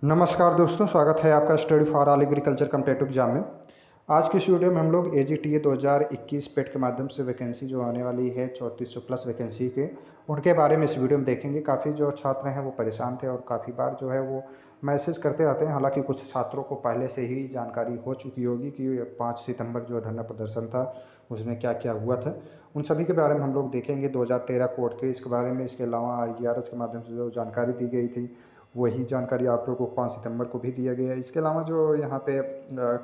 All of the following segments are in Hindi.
नमस्कार दोस्तों, स्वागत है आपका study for all agriculture competitive exam में। आज की इस वीडियो में हम लोग AGTA 2021 पेट के माध्यम से वैकेंसी जो आने वाली है 3400 प्लस वैकेंसी के, उनके बारे में इस वीडियो में देखेंगे। काफ़ी जो छात्र हैं वो परेशान थे और काफ़ी बार जो है वो मैसेज करते रहते हैं। हालांकि कुछ छात्रों को पहले से ही जानकारी हो चुकी होगी कि 5 सितंबर जो धरना प्रदर्शन था उसमें क्या क्या हुआ था। उन सभी के बारे में हम लोग देखेंगे। 2013 कोड के इसके बारे में, इसके अलावा IGRS के माध्यम से जो जानकारी दी गई थी वही जानकारी आप लोगों को 5 सितंबर को भी दिया गया है। इसके अलावा जो यहाँ पे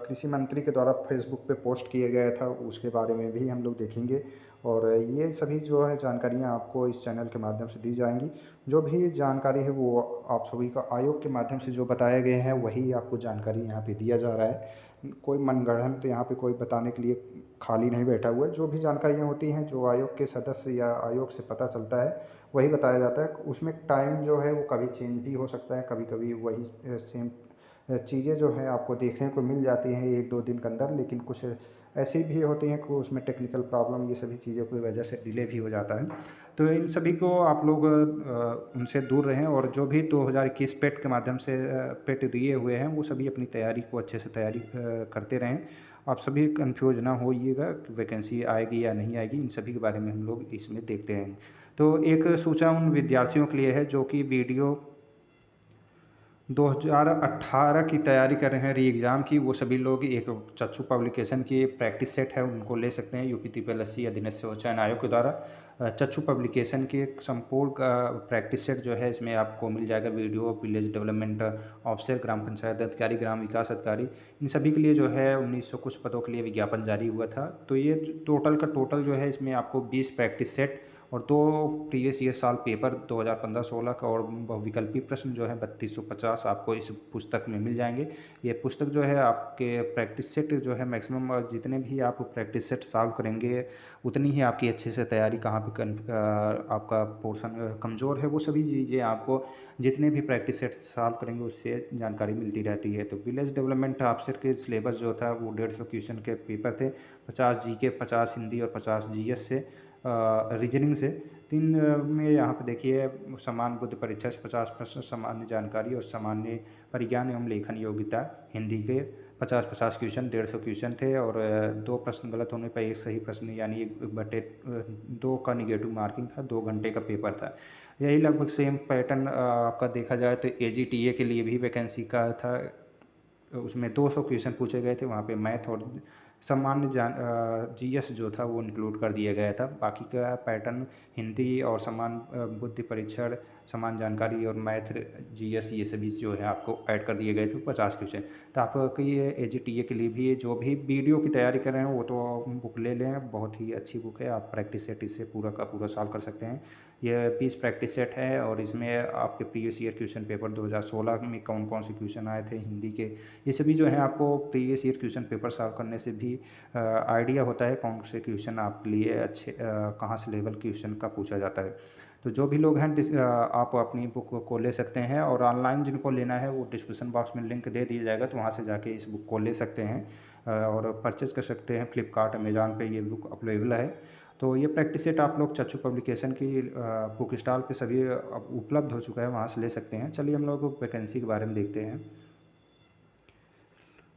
कृषि मंत्री के द्वारा फेसबुक पे पोस्ट किया गया था उसके बारे में भी हम लोग देखेंगे। और ये सभी जो है जानकारियाँ आपको इस चैनल के माध्यम से दी जाएंगी। जो भी जानकारी है वो आप सभी का आयोग के माध्यम से जो बताए गए हैं वही आपको जानकारी यहाँ पे दिया जा रहा है। कोई मनगढ़ंत यहाँ पे कोई बताने के लिए खाली नहीं बैठा हुआ है। जो भी जानकारियाँ होती हैं जो आयोग के सदस्य या आयोग से पता चलता है वही बताया जाता है। उसमें टाइम जो है वो कभी चेंज भी हो सकता है, कभी कभी वही सेम चीज़ें जो है आपको देखने को मिल जाती हैं 1-2 दिन के अंदर, लेकिन कुछ ऐसी भी होती हैं कि उसमें टेक्निकल प्रॉब्लम, ये सभी चीज़ों की वजह से डिले भी हो जाता है। तो इन सभी को आप लोग उनसे दूर रहें और जो भी 2021 पेट के माध्यम से पेट दिए हुए हैं वो सभी अपनी तैयारी को अच्छे से तैयारी करते रहें। आप सभी कंफ्यूज ना होइएगा कि वैकेंसी आएगी या नहीं आएगी, इन सभी के बारे में हम लोग इसमें देखते हैं। तो एक सूचना उन विद्यार्थियों के लिए है जो कि वीडियो 2018 की तैयारी कर रहे हैं री एग्ज़ाम की। वो सभी लोग एक चक्षु पब्लिकेशन की प्रैक्टिस सेट है उनको ले सकते हैं। यूपी TPLSC अधीनस्थ चयन आयोग के द्वारा चक्षु पब्लिकेशन के संपूर्ण प्रैक्टिस सेट जो है इसमें आपको मिल जाएगा। वीडियो, विलेज डेवलपमेंट ऑफिसर, ग्राम पंचायत अधिकारी, ग्राम विकास अधिकारी, इन सभी के लिए जो है 1900 कुछ पदों के लिए विज्ञापन जारी हुआ था। तो ये टोटल का टोटल जो है इसमें आपको 20 प्रैक्टिस सेट और 2 प्रीवियस ईयर साल पेपर 2015-16 का और विकल्पी प्रश्न जो है 3250 आपको इस पुस्तक में मिल जाएंगे। ये पुस्तक जो है आपके प्रैक्टिस सेट जो है मैक्सिमम जितने भी आप प्रैक्टिस सेट सॉल्व करेंगे उतनी ही आपकी अच्छे से तैयारी, कहाँ पे आपका पोर्शन कमज़ोर है वो सभी चीज़ें आपको जितने भी प्रैक्टिस सेट सॉल्व करेंगे उससे जानकारी मिलती रहती है। तो विलेज डेवलपमेंट ऑफिसर के सिलेबस जो था वो 150 क्वेश्चन के पेपर थे, 50 GK, 50 हिंदी और 50 GS से रीजनिंग से। 3 में यहाँ पे देखिए समान बुद्धि परीक्षा से 50 प्रश्न, सामान्य जानकारी और सामान्य परिज्ञान एवं लेखन योग्यता हिंदी के 50-50 क्वेश्चन, 150 क्वेश्चन थे और 2 प्रश्न गलत होने पर 1 सही प्रश्न यानी 1/2 का निगेटिव मार्किंग था। 2 घंटे का पेपर था। यही लगभग सेम पैटर्न आपका देखा जाए तो AGTA के लिए भी वैकेंसी का था। उसमें 200 क्वेश्चन पूछे गए थे, वहाँ पे मैथ और सामान्य GS जो था वो इंक्लूड कर दिया गया था। बाकी का पैटर्न हिंदी और समान बुद्धि परीक्षण, समान जानकारी और मैथ, GS ये सभी जो है आपको ऐड कर दिए गए थे 50 क्वेश्चन। तो आपकी ये AGTA के लिए भी जो भी वीडियो की तैयारी कर रहे हैं वो तो बुक ले लें, बहुत ही अच्छी बुक है। आप प्रैक्टिस सेट इससे पूरा का पूरा सॉल्व कर सकते हैं। यह 20 प्रैक्टिस सेट है और इसमें आपके प्रीवियस ईयर क्वेश्चन पेपर 2016 में कौन कौन से क्वेश्चन आए थे हिंदी के, ये सभी जो है आपको previous year question paper solve करने से भी आइडिया होता है कौन से क्वेश्चन आपके लिए अच्छे, कहाँ से लेवल क्वेश्चन का पूछा जाता है। तो जो भी लोग हैं आप अपनी बुक को ले सकते हैं और ऑनलाइन जिनको लेना है वो डिस्क्रिप्शन बॉक्स में लिंक दे दिया जाएगा, तो वहाँ से जाके इस बुक को ले सकते हैं और परचेज़ कर सकते हैं। फ्लिपकार्ट, अमेज़ॉन पे ये बुक अवेलेबल है। तो ये प्रैक्टिस सेट आप लोग चक्षु पब्लिकेशन की बुक स्टॉल पे सभी उपलब्ध हो चुका है, वहाँ से ले सकते हैं। चलिए हम लोग वैकेंसी के बारे में देखते हैं।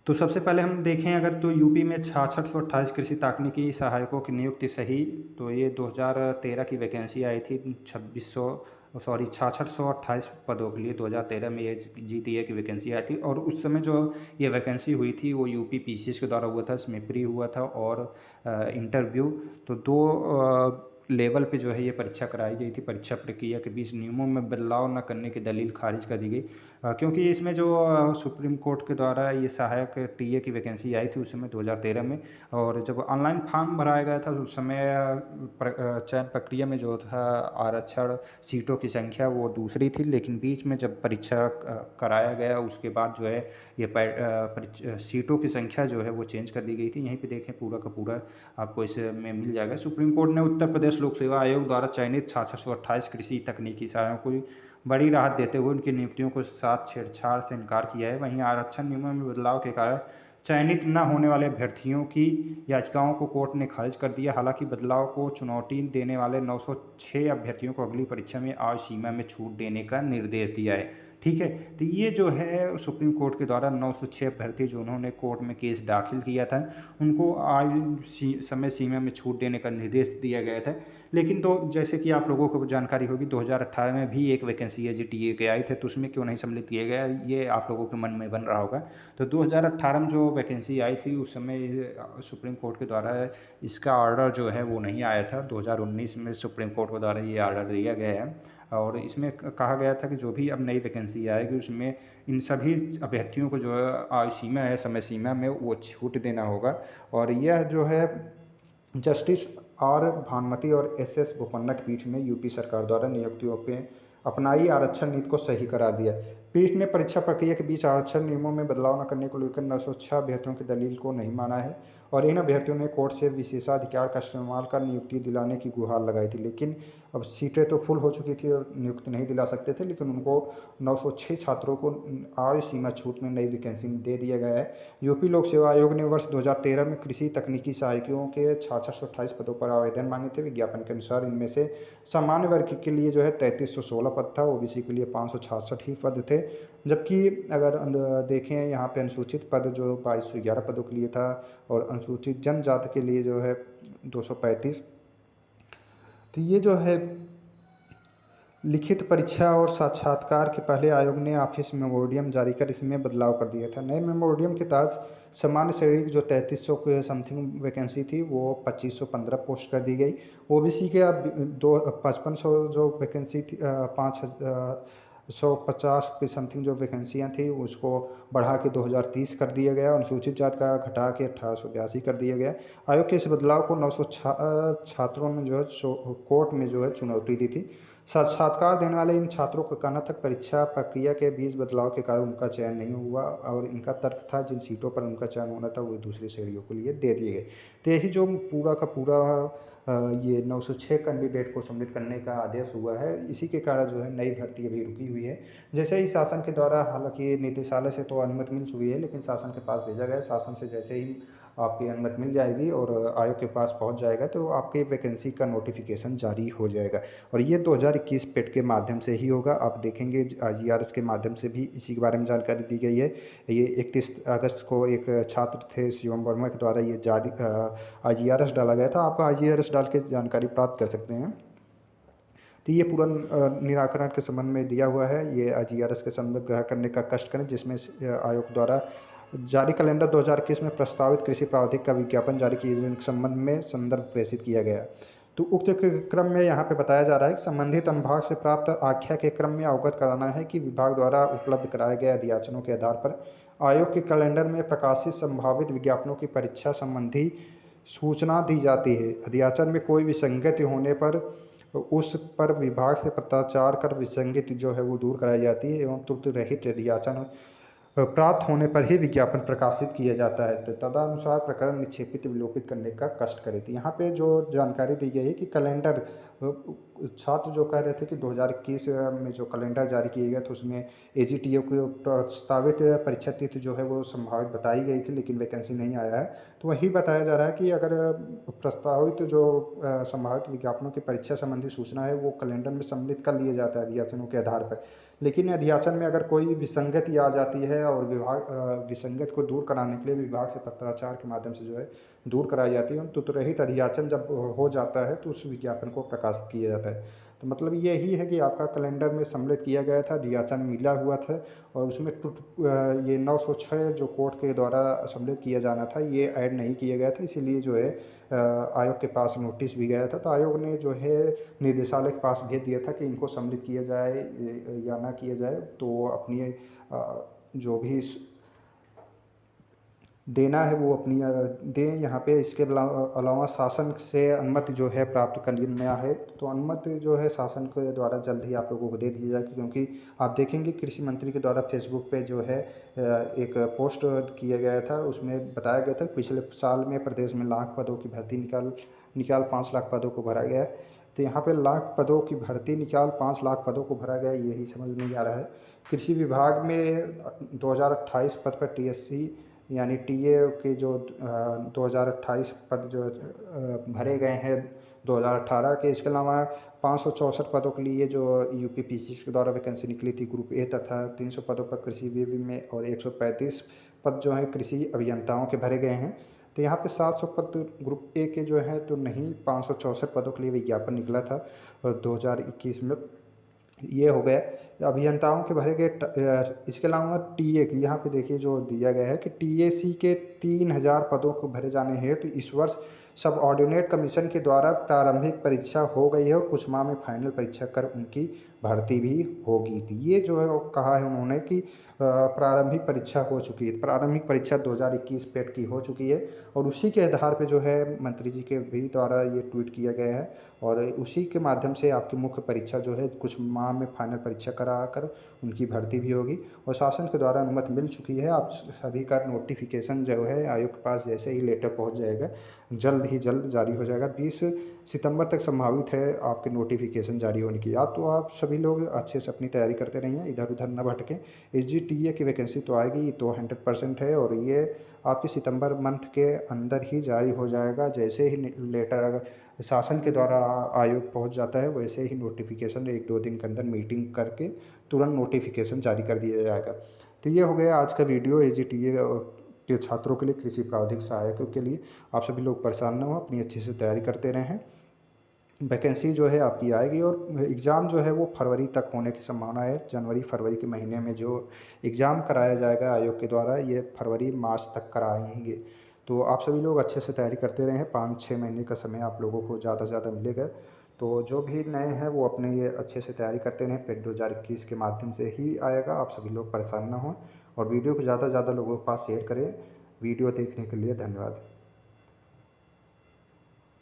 तो सबसे पहले हम देखें अगर तो यूपी में 6628 कृषि तकनीकी सहायकों की नियुक्ति सही। तो ये 2013 की वैकेंसी आई थी 6628 पदों के लिए 2013 में ये GTA की वैकेंसी आई थी। और उस समय जो ये वैकेंसी हुई थी वो यूपी PCS के द्वारा हुआ था, इसमें प्री हुआ था और इंटरव्यू। तो 2 लेवल पे जो है ये परीक्षा कराई गई थी। परीक्षा प्रक्रिया के बीच नियमों में बदलाव न करने की दलील खारिज कर दी गई, क्योंकि इसमें जो सुप्रीम कोर्ट के द्वारा ये सहायक TA की वैकेंसी आई थी उस समय 2013 में। और जब ऑनलाइन फॉर्म भराया गया था उस समय चयन प्रक्रिया में जो था आरक्षण सीटों की संख्या वो दूसरी थी, लेकिन बीच में जब परीक्षा कराया गया उसके बाद जो है ये सीटों की संख्या जो है वो चेंज कर दी गई थी। यहीं पे देखें पूरा का पूरा आपको इसमें मिल जाएगा। सुप्रीम कोर्ट ने उत्तर प्रदेश लोक सेवा आयोग द्वारा चयनित 6628 कृषि तकनीकी सहायकों को बड़ी राहत देते हुए उनकी नियुक्तियों को साथ छेड़छाड़ से इनकार किया है। वहीं आरक्षण नियमों में बदलाव के कारण चयनित न होने वाले अभ्यर्थियों की याचिकाओं को कोर्ट ने खारिज कर दिया। हालांकि बदलाव को चुनौती देने वाले 906 अभ्यर्थियों को अगली परीक्षा में आयु सीमा में छूट देने का निर्देश दिया है। ठीक है। तो ये जो है सुप्रीम कोर्ट के द्वारा 906 अभ्यर्थी जो उन्होंने कोर्ट में केस दाखिल किया था, उनको आयु समय सीमा में छूट देने का निर्देश दिया गया था। लेकिन तो जैसे कि आप लोगों को जानकारी होगी, 2018 में भी एक वैकेंसी है जीटीए के आई थे, तो उसमें क्यों नहीं सम्मिलित किया गया, ये आप लोगों के मन में बन रहा होगा। तो 2018 में जो वैकेंसी आई थी उस समय सुप्रीम कोर्ट के द्वारा इसका ऑर्डर जो है वो नहीं आया था। 2019 में सुप्रीम कोर्ट के द्वारा ये ऑर्डर दिया गया है और इसमें कहा गया था कि जो भी अब नई वैकेंसी आएगी उसमें इन सभी अभ्यर्थियों को जो है आयु सीमा है, समय सीमा में वो छूट देना होगा। और यह जो है जस्टिस आर भानुमति और एस बोपन्ना की पीठ ने यूपी सरकार द्वारा नियुक्तियों पे अपनाई आरक्षण नीति को सही करार दिया। पीठ ने परीक्षा प्रक्रिया के बीच आरक्षण नियमों में बदलाव न करने को लेकर 906 अभ्यर्थियों की दलील को नहीं माना है और इन अभ्यर्थियों ने कोर्ट से विशेषाधिकार का इस्तेमाल कर नियुक्ति दिलाने की गुहार लगाई थी। लेकिन अब सीटें तो फुल हो चुकी थी और नियुक्ति नहीं दिला सकते थे, लेकिन उनको 906 छात्रों को आयु सीमा छूट में नई वैकेंसी दे दिया गया है। यूपी लोक सेवा आयोग ने वर्ष 2013 में कृषि तकनीकी सहायकों के 6628 पदों पर आवेदन मांगे थे। विज्ञापन के अनुसार इनमें से सामान्य वर्ग के लिए जो है 3316 पद था, ओबीसी के लिए 566 ही पद थे, जबकि अगर देखें यहाँ पे अनुसूचित पद जो 2211 पदों के लिए था और अनुसूचित जनजाति के लिए जो है 235। तो ये जो है लिखित परीक्षा और साक्षात्कार के पहले आयोग ने ऑफिस मेमोरेंडम जारी कर इसमें बदलाव कर दिया था। नए मेमोरेंडम के तहत सामान्य श्रेणी की जो 3300 के समथिंग वैकेंसी थी वो 2515 पोस्ट कर दी गई। ओबीसी के अब 5500 जो वैकेंसी थी 5150 की समथिंग जो वैकेंसियाँ थी उसको बढ़ा के 2030 कर दिया गया। अनुसूचित जाति का घटा के 1882 कर दिया गया। आयोग के इस बदलाव को 900 छात्रों ने जो है कोर्ट में जो है चुनौती दी थी। साक्षात्कार देने वाले इन छात्रों का कहना था परीक्षा प्रक्रिया के बीच बदलाव के कारण उनका चयन नहीं हुआ और इनका तर्क था जिन सीटों पर उनका चयन होना था वो दूसरी श्रेणियों के लिए दे दिए गए। तो यही जो पूरा का पूरा ये 906 कैंडिडेट को सम्मिलित करने का आदेश हुआ है, इसी के कारण जो है नई भर्ती अभी रुकी हुई है। जैसे ही शासन के द्वारा, हालांकि निदेशालय से तो अनुमति मिल चुकी है, लेकिन शासन के पास भेजा गया। शासन से जैसे ही आपकी अनुमति मिल जाएगी और आयोग के पास पहुंच जाएगा तो आपकी वैकेंसी का नोटिफिकेशन जारी हो जाएगा और ये 2021 पेट के माध्यम से ही होगा। आप देखेंगे जीआरएस के माध्यम से भी इसी के बारे में जानकारी दी गई है। ये 31 अगस्त को एक छात्र थे शिवम वर्मा के द्वारा ये जारी जीआरएस डाला गया था। आप जीआरएस डाल के जानकारी प्राप्त कर सकते हैं। तो ये पूरा निराकरण के संबंध में दिया हुआ है। ये जीआरएस के संबंध ग्रहण करने का कष्ट करें, जिसमें आयोग द्वारा जारी कैलेंडर 2021 में प्रस्तावित कृषि प्रावधानिक का विज्ञापन जारी किए जाने के संबंध में संदर्भ प्रेषित किया गया। तो उक्त क्रम में यहाँ पे बताया जा रहा है कि संबंधित अनुभाग से प्राप्त आख्या के क्रम में अवगत कराना है कि विभाग द्वारा उपलब्ध कराए गए अध्याचनों के आधार पर आयोग के कैलेंडर में प्रकाशित संभावित विज्ञापनों की परीक्षा संबंधी सूचना दी जाती है। अध्याचन में कोई विसंगति होने पर उस पर विभाग से पत्राचार कर विसंगति जो है वो दूर कराई जाती है एवं त्रुटि रहित अध्याचन प्राप्त होने पर ही विज्ञापन प्रकाशित किया जाता है। तो तदनुसार प्रकरण निक्षेपित विलोपित करने का कष्ट करे। थी यहाँ पे जो जानकारी दी गई है कि कैलेंडर, छात्र जो कह रहे थे कि 2021 में जो कैलेंडर जारी किया गया था उसमें एजीटीओ की प्रस्तावित परीक्षा तिथि जो है वो संभावित बताई गई थी, लेकिन वैकेंसी नहीं आया है। तो वही बताया जा रहा है कि अगर प्रस्तावित जो संभावित विज्ञापनों की परीक्षा संबंधी सूचना है वो कैलेंडर में सम्मिलित कर लिया जाता है अध्याचनों के आधार पर, लेकिन अध्याचन में अगर कोई विसंगति आ जाती है और विभाग विसंगत को दूर कराने के लिए विभाग से पत्राचार के माध्यम से जो है दूर कराई जाती है, तो रहित अध्याचन जब हो जाता है तो उस विज्ञापन को प्रकाशित किया जाता है। तो मतलब यही है कि आपका कैलेंडर में सम्मिलित किया गया था, अध्याचन मिला हुआ था और उसमें ये 906 जो कोर्ट के द्वारा सम्मिलित किया जाना था ये ऐड नहीं किया गया था, इसीलिए जो है आयोग के पास नोटिस भी गया था। तो आयोग ने जो है निदेशालय के पास भेज दिया था कि इनको सम्मिलित किया जाए या ना किया जाए, तो अपनी जो भी देना है वो अपनी दें यहाँ पे। इसके अलावा शासन से अनुमति जो है प्राप्त करना है, तो अनुमति जो है शासन के द्वारा जल्द ही आप लोगों को दे दी जाएगी, क्योंकि आप देखेंगे कृषि मंत्री के द्वारा फेसबुक पे जो है एक पोस्ट किया गया था, उसमें बताया गया था पिछले साल में प्रदेश में लाख पदों की भर्ती निकाल 5 लाख पदों को भरा गया। तो यहाँ पे लाख पदों की भर्ती निकाल 5 लाख पदों को भरा गया, यही समझ नहीं आ रहा है। कृषि विभाग में 2028 पद पर टीएससी यानी टीए के जो 2028 पद जो भरे गए हैं 2018 के। इसके अलावा 564 पदों के लिए जो यूपीपीएससी के द्वारा वैकेंसी निकली थी ग्रुप ए तथा 300 पदों पर कृषि विभाग में और 135 पद जो हैं कृषि अभियंताओं के भरे गए हैं। तो यहाँ पे 700 पद ग्रुप ए के जो है तो नहीं, 564 पदों के लिए विज्ञापन निकला था 2021 में, ये हो गया अभियंताओं के भरे गए। इसके अलावा टीए की यहाँ पे देखिए जो दिया गया है कि टीएसी के 3000 पदों को भरे जाने हैं। तो इस वर्ष सब ऑर्डिनेट कमीशन के द्वारा प्रारंभिक परीक्षा हो गई है और कुछ माह में फाइनल परीक्षा कर उनकी भर्ती भी होगी। तो ये जो है वो कहा है उन्होंने कि प्रारंभिक परीक्षा हो चुकी है। प्रारंभिक परीक्षा 2021 पेट की हो चुकी है और उसी के आधार पे जो है मंत्री जी के भी द्वारा ये ट्वीट किया गया है और उसी के माध्यम से आपकी मुख्य परीक्षा जो है कुछ माह में फाइनल परीक्षा करा कर उनकी भर्ती भी होगी और शासन के द्वारा अनुमति मिल चुकी है। आप सभी का नोटिफिकेशन जो है आयोग के पास जैसे ही लेटर पहुंच जाएगा जल्द ही जल्द जारी हो जाएगा। 20 सितंबर तक संभावित है आपके नोटिफिकेशन जारी होने की। या तो आप सभी लोग अच्छे से अपनी तैयारी करते रहिए, इधर उधर न भटकें। एसजीटीए की वैकेंसी तो आएगी तो 100% है और ये आपके सितंबर मंथ के अंदर ही जारी हो जाएगा। जैसे ही लेटर अगर शासन के द्वारा आयोग पहुंच जाता है वैसे ही नोटिफिकेशन 1-2 दिन के अंदर मीटिंग करके तुरंत नोटिफिकेशन जारी कर दिया जाएगा। तो ये हो गया आज का वीडियो एसजीटीए के छात्रों के लिए, कृषि प्रावधिक सहायकों के लिए। आप सभी लोग परेशान न हो, अपनी अच्छे से तैयारी करते रहें। वैकेंसी जो है आपकी आएगी और एग्ज़ाम जो है वो फरवरी तक होने की संभावना है। जनवरी फरवरी के महीने में जो एग्ज़ाम कराया जाएगा आयोग के द्वारा ये फरवरी मार्च तक कराएंगे। तो आप सभी लोग अच्छे से तैयारी करते रहें। 5-6 महीने का समय आप लोगों को ज़्यादा से ज़्यादा मिलेगा। तो जो भी नए हैं वो अपने ये अच्छे से तैयारी करते रहें। पेट 2021 के माध्यम से ही आएगा। आप सभी लोग परेशान ना हों और वीडियो को ज़्यादा से ज़्यादा लोगों के पास शेयर करें। वीडियो देखने के लिए धन्यवाद।